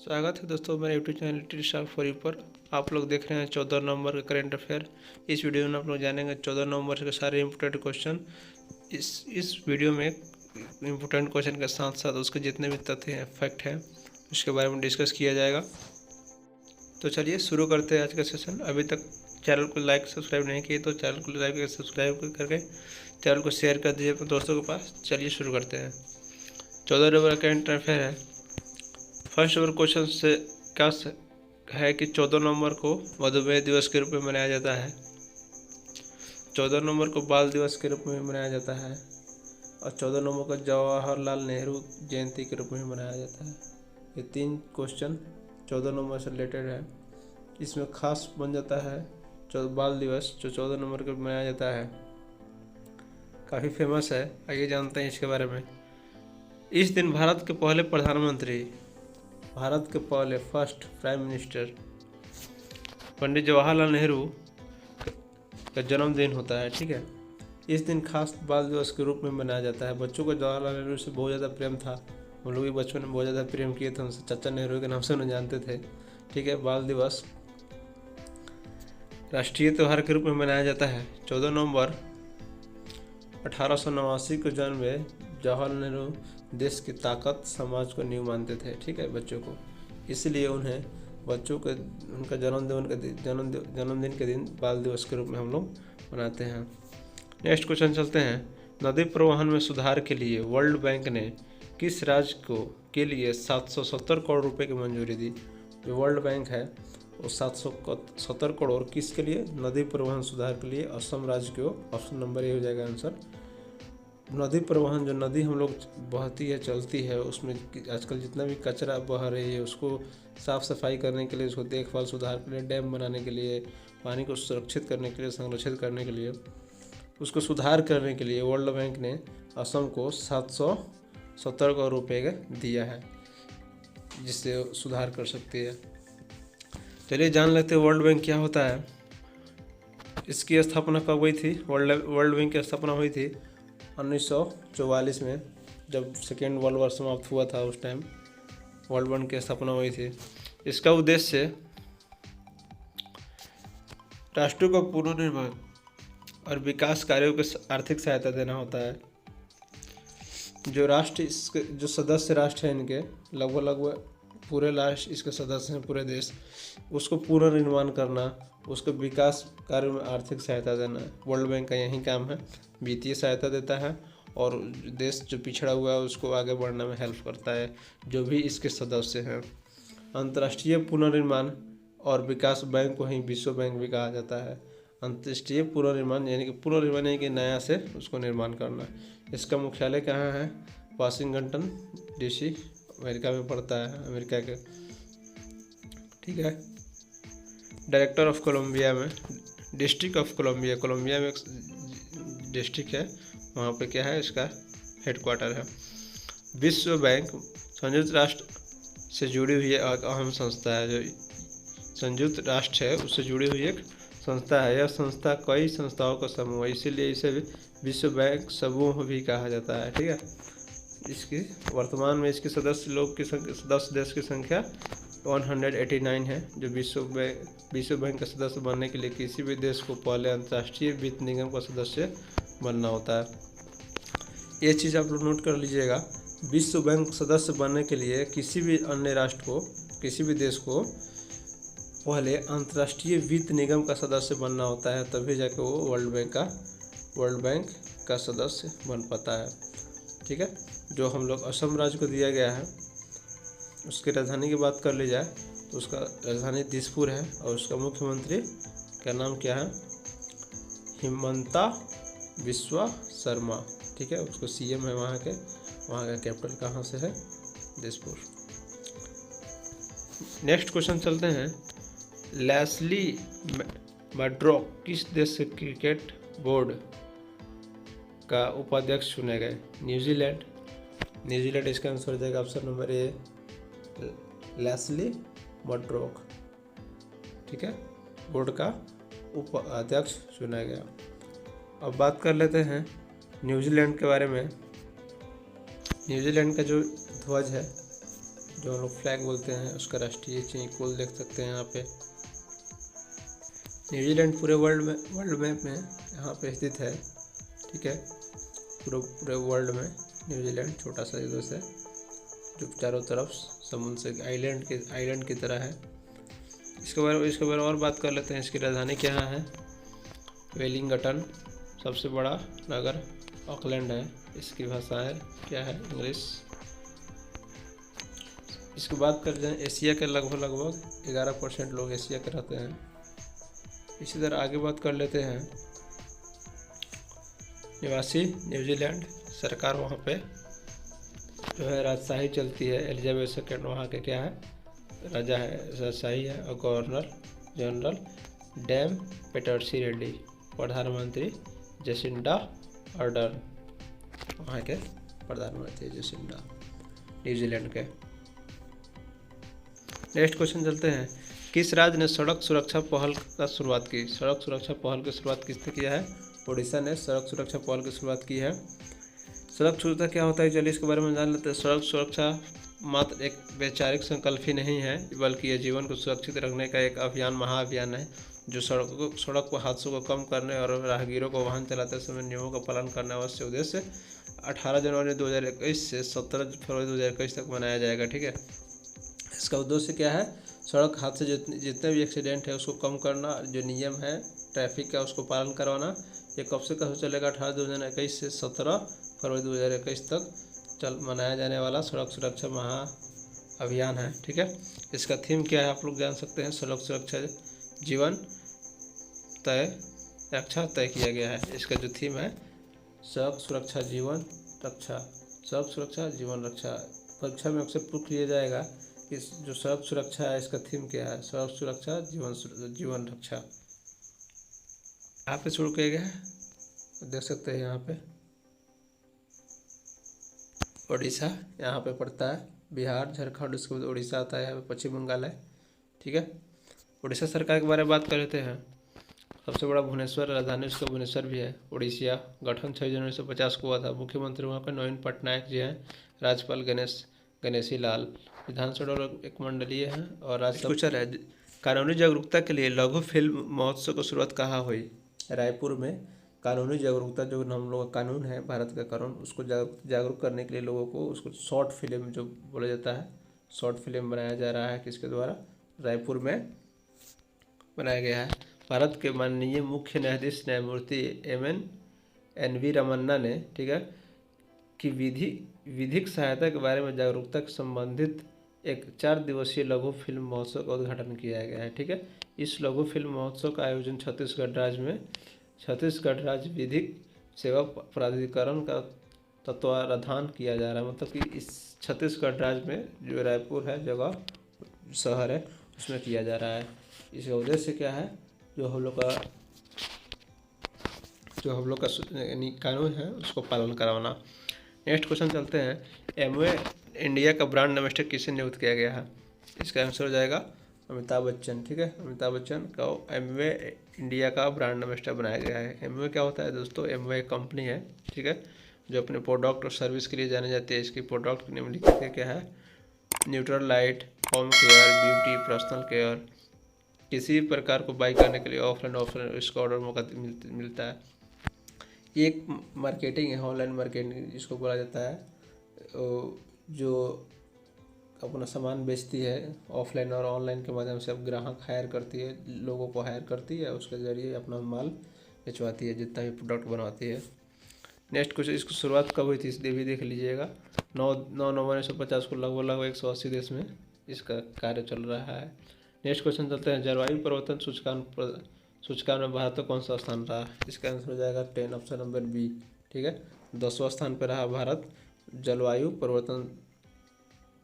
स्वागत है दोस्तों मेरे YouTube channel little star for you पर। आप लोग देख रहे हैं 14 नवंबर का करंट अफेयर। इस वीडियो में आप लोग जानेंगे 14 नवंबर के सारे इंपॉर्टेंट क्वेश्चन। इस वीडियो में इंपॉर्टेंट क्वेश्चन के साथ साथ उसके जितने भी तथ्य हैं, फैक्ट हैं, उसके बारे में डिस्कस किया जाएगा। तो चलिए शुरू करते हैं आज का सेशन। अभी तक चैनल को लाइक सब्सक्राइब नहीं किए तो चैनल को लाइक करके सब्सक्राइब करके चैनल को शेयर कर दीजिए अपने दोस्तों के पास। चलिए शुरू करते हैं। 14 नवंबर का करंट अफेयर है। फर्स्ट नंबर क्वेश्चन से क्या है कि 14 नवंबर को मधुमेह दिवस के रूप में मनाया जाता है, 14 नवंबर को बाल दिवस के रूप में मनाया जाता है और 14 नवंबर को जवाहरलाल नेहरू जयंती के रूप में मनाया जाता है। ये तीन क्वेश्चन 14 नवंबर से रिलेटेड है। इसमें खास बन जाता है बाल दिवस जो 14 नवंबर को मनाया जाता है, काफ़ी फेमस है। आइए जानते हैं इसके बारे में। इस दिन भारत के पहले first prime minister Pandit Jawaharlal Nehru का जन्मदिन होता है। ठीक है, इस दिन खास बाल दिवस के रूप में मनाया जाता है। बच्चों को जवाहरलाल नेहरू से बहुत ज़्यादा प्रेम था। हम लोग भी बचपन में बहुत ज़्यादा प्रेम किए थे उनसे, चाचा नेहरू के नाम से उन्हें जानते थे। ठीक है, बाल दिवस राष्ट्रीय त्यौहार के रूप में मनाया जाता है। 14 नवंबर 1889 को जन्म हुए जवाहरलाल नेहरू देश की ताकत, समाज को नींव मानते थे। ठीक है, बच्चों को, इसलिए उन्हें बच्चों के उनका जन्मदिन के दिन बाल दिवस के रूप में हम लोग मनाते हैं। नेक्स्ट क्वेश्चन चलते हैं। नदी प्रवाहन में सुधार के लिए वर्ल्ड बैंक ने किस राज्य के लिए 770 करोड़ रुपए की मंजूरी दी? जो वर्ल्ड बैंक है वो 770 करोड़ किसके लिए? नदी परिवहन सुधार के लिए असम राज्य को। ऑप्शन नंबर ए हो जाएगा आंसर। नदी परिवहन, जो नदी हम लोग बहती है, चलती है, उसमें आजकल जितना भी कचरा बह रही है उसको साफ़ सफाई करने के लिए, उसको देखभाल सुधार के लिए, डैम बनाने के लिए, पानी को सुरक्षित करने के लिए, संरक्षित करने के लिए, उसको सुधार करने के लिए वर्ल्ड बैंक ने असम को 770 करोड़ रुपये दिया है, जिससे सुधार कर सकती है। चलिए जान लेते हैं वर्ल्ड बैंक क्या होता है। इसकी स्थापना कब हुई थी? वर्ल्ड बैंक की स्थापना हुई थी 1944 में, जब सेकेंड वर्ल्ड वॉर समाप्त हुआ था। उस टाइम वर्ल्ड बैंक की स्थापना हुई थी। इसका उद्देश्य राष्ट्रों को पुनर्निर्माण और विकास कार्यों को आर्थिक सहायता देना होता है। जो सदस्य राष्ट्र हैं इनके, लगभग पूरे राष्ट्र इसके सदस्य हैं, पूरे देश, उसको पुनर्निर्माण करना, उसको विकास कार्यों में आर्थिक सहायता देना वर्ल्ड बैंक का यही काम है। वित्तीय सहायता देता है और देश जो पिछड़ा हुआ है उसको आगे बढ़ने में हेल्प करता है, जो भी इसके सदस्य हैं। अंतर्राष्ट्रीय पुनर्निर्माण और विकास बैंक को ही विश्व बैंक भी कहा जाता है। अंतर्राष्ट्रीय पुनर्निर्माण यानी कि नया से उसको निर्माण करना। इसका मुख्यालय कहाँ है? वाशिंगटन DC, अमेरिका में पड़ता है, अमेरिका के। ठीक है, डायरेक्टर ऑफ कोलंबिया में, डिस्ट्रिक्ट ऑफ कोलंबिया में एक डिस्ट्रिक्ट है, वहाँ पे क्या है, इसका हेडक्वार्टर है। विश्व बैंक संयुक्त राष्ट्र से जुड़ी हुई एक अहम संस्था है। जो संयुक्त राष्ट्र है उससे जुड़ी हुई एक संस्था है। यह संस्था कई संस्थाओं का समूह है, इसीलिए इसे विश्व बैंक समूह भी कहा जाता है। ठीक है, इसकी वर्तमान में इसके सदस्य देश की संख्या 189 है। जो विश्व बैंक का सदस्य बनने के लिए किसी भी देश को पहले अंतर्राष्ट्रीय वित्त निगम का सदस्य बनना होता है। ये चीज़ आप लोग नोट कर लीजिएगा। विश्व बैंक सदस्य बनने के लिए किसी भी अन्य राष्ट्र को, किसी भी देश को पहले अंतर्राष्ट्रीय वित्त निगम का सदस्य बनना होता है, तभी जाके वो वर्ल्ड बैंक का सदस्य बन पाता है। ठीक है, जो हम लोग असम राज्य को दिया गया है, उसकी राजधानी की बात कर ली जाए तो उसका राजधानी दिसपुर है और उसका मुख्यमंत्री का नाम क्या है? हिमंता बिस्वा शर्मा। ठीक है, उसको CM है वहाँ का कैपिटल कहाँ से है? दिसपुर। नेक्स्ट क्वेश्चन चलते हैं। लेस्ली मैड्रॉक किस देश से क्रिकेट बोर्ड का उपाध्यक्ष चुने गए? न्यूजीलैंड इसका आंसर हो जाएगा ऑप्शन नंबर ए, लेस्ली मैड्रॉक। ठीक है, बोर्ड का उपाध्यक्ष चुना गया। अब बात कर लेते हैं न्यूजीलैंड के बारे में। न्यूजीलैंड का जो ध्वज है, जो हम लोग फ्लैग बोलते हैं, उसका राष्ट्रीय चिन्ह कुल देख सकते हैं यहाँ पे। न्यूजीलैंड पूरे वर्ल्ड मैप में यहाँ पे स्थित है, ठीक है। पूरे वर्ल्ड में न्यूजीलैंड छोटा सा देश है जो चारों तरफ समुद्र से आइलैंड की तरह है। इसके बारे में और बात कर लेते हैं। इसकी राजधानी क्या है? वेलिंगटन। सबसे बड़ा नगर ऑकलैंड है। इसकी भाषा है क्या है? इंग्लिश। इसकी बात कर जाए, एशिया के लगभग 11% लोग एशिया के रहते हैं। इसी तरह आगे बात कर लेते हैं निवासी न्यूजीलैंड। सरकार वहाँ पे जो है राजशाही चलती है। एलिजाबेथ सेकेंड वहाँ के क्या है? राजा है, राजशाही है। और गवर्नर जनरल डैम पेटर्सी रेड्डी। प्रधानमंत्री जेसिंडा अर्डर्न वहाँ के प्रधानमंत्री जेसिंडा न्यूजीलैंड के। नेक्स्ट क्वेश्चन चलते हैं। किस राज्य ने सड़क सुरक्षा पहल का शुरुआत की? सड़क सुरक्षा पहल की शुरुआत किसने किया है? उड़ीसा ने सड़क सुरक्षा पहल की शुरुआत की है। सड़क सुरक्षा क्या होता है, चलिए इसके बारे में जान लेते हैं। सड़क सुरक्षा मात्र एक वैचारिक संकल्प ही नहीं है, बल्कि यह जीवन को सुरक्षित रखने का एक महाअभियान है जो सड़क पर हादसों को कम करने और राहगीरों को वाहन चलाते समय नियमों का पालन करने अवश्य उद्देश्य 18 जनवरी 2021 से 17 फरवरी 2021 तक मनाया जाएगा, ठीक है। इसका उद्देश्य क्या है? सड़क हादसे जितने भी एक्सीडेंट है उसको कम करना, जो नियम है ट्रैफिक का उसको पालन करवाना। ये कब से चलेगा? 18/2021 से 17 फरवरी 2021 तक मनाया जाने वाला सड़क सुरक्षा महाअभियान है, ठीक है। इसका थीम क्या है आप लोग जान सकते हैं। सड़क सुरक्षा जीवन रक्षा तय किया गया है। इसका जो थीम है सड़क सुरक्षा जीवन रक्षा। सड़क सुरक्षा जीवन रक्षा परीक्षा में अक्सर पूछ लिया जाएगा कि जो सड़क सुरक्षा है इसका थीम क्या है? सड़क सुरक्षा जीवन रक्षा। यहाँ पे शुरू किया गया है, देख सकते हैं। यहाँ पे उड़ीसा यहाँ पे पड़ता है, बिहार झारखंड, उसके बाद उड़ीसा आता है, यहाँ पे पश्चिम बंगाल है, ठीक है। उड़ीसा सरकार के बारे में बात कर लेते हैं। सबसे बड़ा भुवनेश्वर राजधानी उसका भुवनेश्वर भी है। उड़ीसा गठन 6 जनवरी 1950 को हुआ था। मुख्यमंत्री वहाँ पे नवीन पटनायक जी हैं। राज्यपाल गणेशी लाल। विधानसभा एक मंडलीय है और राज्यसभा है। कानूनी जागरूकता के लिए लघु फिल्म महोत्सव की शुरुआत कहाँ हुई? रायपुर में। कानूनी जागरूकता जो हम लोग का कानून है, भारत का कानून, उसको जागरूक करने के लिए लोगों को उसको शॉर्ट फिल्म जो बोला जाता है, शॉर्ट फिल्म बनाया जा रहा है। किसके द्वारा? रायपुर में बनाया गया है। भारत के माननीय मुख्य न्यायाधीश न्यायमूर्ति NV रमन्ना ने, ठीक है, कि विधिक सहायता के बारे में जागरूकता के संबंधित एक 4 दिवसीय लघु फिल्म महोत्सव का उद्घाटन किया गया है, ठीक है। इस लघु फिल्म महोत्सव का आयोजन छत्तीसगढ़ राज्य विधिक सेवा प्राधिकरण का तत्वावधान किया जा रहा है। मतलब कि इस छत्तीसगढ़ राज्य में जो रायपुर है जगह शहर है उसमें किया जा रहा है। इसका उद्देश्य क्या है? जो हम लोग का कानून है उसको पालन करवाना। नेक्स्ट क्वेश्चन चलते हैं। एमवे इंडिया का ब्रांड एम्बेसडर किसे नियुक्त किया गया है? इसका आंसर हो जाएगा अमिताभ बच्चन, ठीक है। अमिताभ बच्चन का एमवे इंडिया का ब्रांड एम्बेसडर बनाया गया है। एमवे क्या होता है दोस्तों? एमवे एक कंपनी है, ठीक है, जो अपने प्रोडक्ट और सर्विस के लिए जानी जाती है। इसकी प्रोडक्ट निम्नलिखित के क्या है? Neutral light, home care, beauty, personal care. किसी भी प्रकार को बाई करने के लिए ऑफलाइन इसका ऑर्डर मौका मिलता है। ये एक मार्केटिंग है, ऑनलाइन मार्केटिंग जिसको बोला जाता है। जो अपना सामान बेचती है ऑफलाइन और ऑनलाइन के माध्यम से अब ग्राहक हायर करती है, लोगों को हायर करती है, उसके ज़रिए अपना माल बेचवाती है, जितना भी प्रोडक्ट बनवाती है। नेक्स्ट क्वेश्चन, इसकी शुरुआत कब हुई थी इस भी देख लीजिएगा। 9 नवंबर 1950 को लगभग 180 देश में इसका कार्य चल रहा है। नेक्स्ट क्वेश्चन चलते हैं। जलवायु परिवर्तन सूचकांक में भारत का कौन सा स्थान रहा? इसका आंसर हो जाएगा 10, ऑप्शन नंबर बी, ठीक है। 10वां स्थान पर रहा भारत जलवायु परिवर्तन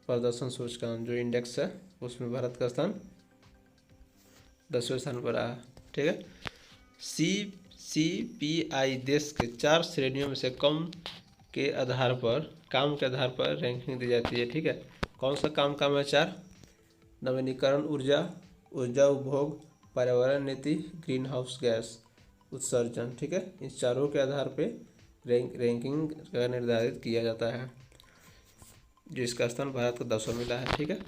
प्रदर्शन सूचकांक जो इंडेक्स है उसमें भारत का स्थान 10वें स्थान पर रहा, ठीक है। CPI देश के 4 श्रेणियों में से काम के आधार पर रैंकिंग दी जाती है, ठीक है। कौन सा काम है? 4 नवीनीकरण ऊर्जा उपभोग, पर्यावरण नीति, ग्रीन हाउस गैस उत्सर्जन, ठीक है। इन चारों के आधार पे रैंकिंग निर्धारित किया जाता है। जो इसका स्थान भारत को 10वां मिला है। ठीक है,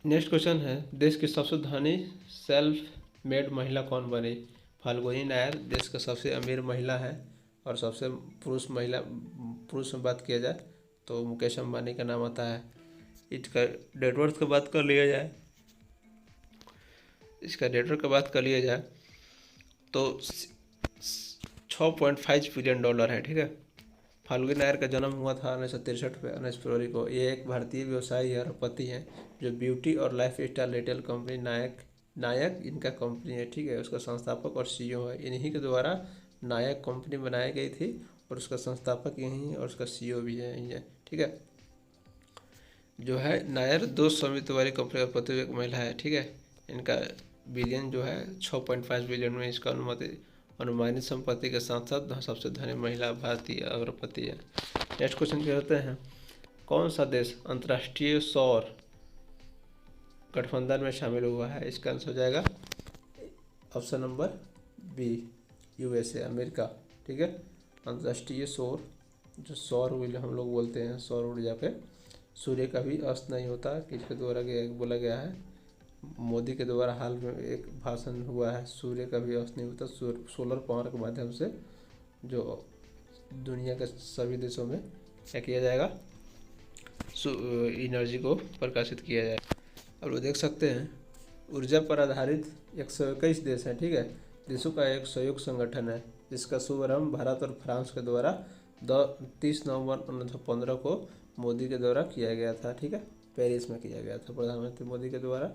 नेक्स्ट क्वेश्चन है, देश की सबसे धनी सेल्फ मेड महिला कौन बनी? फाल्गुनी नायर देश का सबसे अमीर महिला है। और सबसे पुरुष में बात किया जाए तो मुकेश अंबानी का नाम आता है। इसका नेटवर्थ की बात कर लिया जाए तो 6.5 बिलियन डॉलर है। ठीक है, फाल्गुनी नायर का जन्म हुआ था 1963 में 19 फरवरी को। ये एक भारतीय व्यवसायी और पति हैं जो ब्यूटी और लाइफ स्टाइल रिटेल कंपनी नायक इनका कंपनी है। ठीक है, उसका संस्थापक और सीईओ है। इन्हीं के द्वारा नायक कंपनी बनाई गई थी और उसका संस्थापक यही है और उसका सीईओ भी यही है। ठीक है, जो है नायर 2 स्वामित्व वाली कंपनी का पति एक महिला है। ठीक है, इनका बिलियन जो है 6.5 बिलियन में इसका अनुमानित संपत्ति के साथ साथ सबसे धनी महिला भारतीय अरबपति है। नेक्स्ट क्वेश्चन कहते हैं, कौन सा देश अंतर्राष्ट्रीय सौर गठबंधन में शामिल हुआ है? इसका आंसर हो जाएगा option number B, USA, America. ठीक है, अंतर्राष्ट्रीय सौर सौर ऊर्जा हम लोग बोलते हैं, सौर ऊर्जा पे सूर्य का भी अस्त नहीं होता, किसके द्वारा बोला गया है, मोदी के द्वारा हाल में एक भाषण हुआ है, सूर्य का भी अस्त नहीं होता। सोलर पावर के माध्यम से जो दुनिया के सभी देशों में क्या किया जाएगा, एनर्जी को प्रकाशित किया जाएगा। अब लोग देख सकते हैं ऊर्जा पर आधारित 121 देश हैं। ठीक है, देशों का एक सहयोग संगठन है जिसका शुभारंभ भारत और फ्रांस के द्वारा 30 नवंबर 1915 को मोदी के द्वारा किया गया था। ठीक है, पेरिस में किया गया था प्रधानमंत्री मोदी के द्वारा।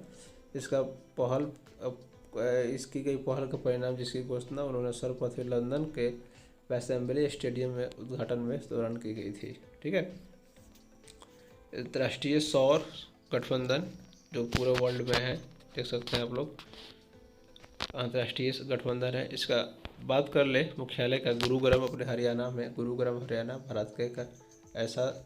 इसकी गई पहल का परिणाम जिसकी घोषणा उन्होंने सर्वप्रथम लंदन के वेम्बली स्टेडियम में उद्घाटन में दौरान की गई थी। ठीक है, अंतर्राष्ट्रीय सौर गठबंधन जो पूरे वर्ल्ड में है, देख सकते हैं आप लोग, अंतर्राष्ट्रीय गठबंधन है। इसका बात कर ले मुख्यालय का गुरुग्राम अपने हरियाणा में, गुरुग्राम हरियाणा भारत का एक ऐसा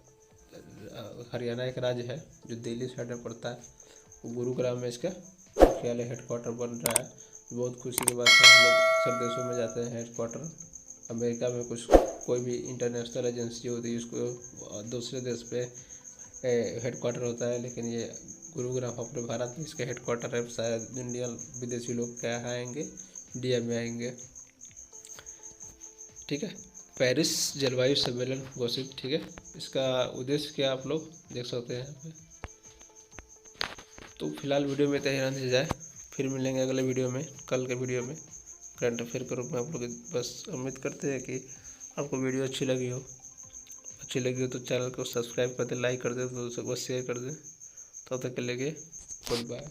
हरियाणा एक राज्य है जो दिल्ली साइड में पड़ता है। गुरुग्राम में इसका मुख्यालय हेडक्वार्टर बन रहा है। बहुत खुशी की बात है, हम लोग अक्सर देशों में जाते हैं हेडक्वार्टर। अमेरिका में कोई भी इंटरनेशनल एजेंसी होती है उसको दूसरे देश पे हेडक्वार्टर होता है, लेकिन ये गुरुग्राम अपने भारत में इसका हेडक्वार्टर है। शायद इंडिया विदेशी लोग क्या आएंगे, इंडिया में आएंगे। ठीक है, पेरिस जलवायु सम्मेलन घोषित। ठीक है, इसका उद्देश्य क्या आप लोग देख सकते हैं यहाँ पे। तो फिलहाल वीडियो में इतना ही रहने जाए, फिर मिलेंगे अगले वीडियो में, कल के वीडियो में करंट अफेयर के रूप में। आप लोग बस उम्मीद करते हैं कि आपको वीडियो अच्छी लगी हो तो चैनल को सब्सक्राइब कर दें, लाइक कर दें, तो बस शेयर कर दें। तब तक के लिए गुड बाय।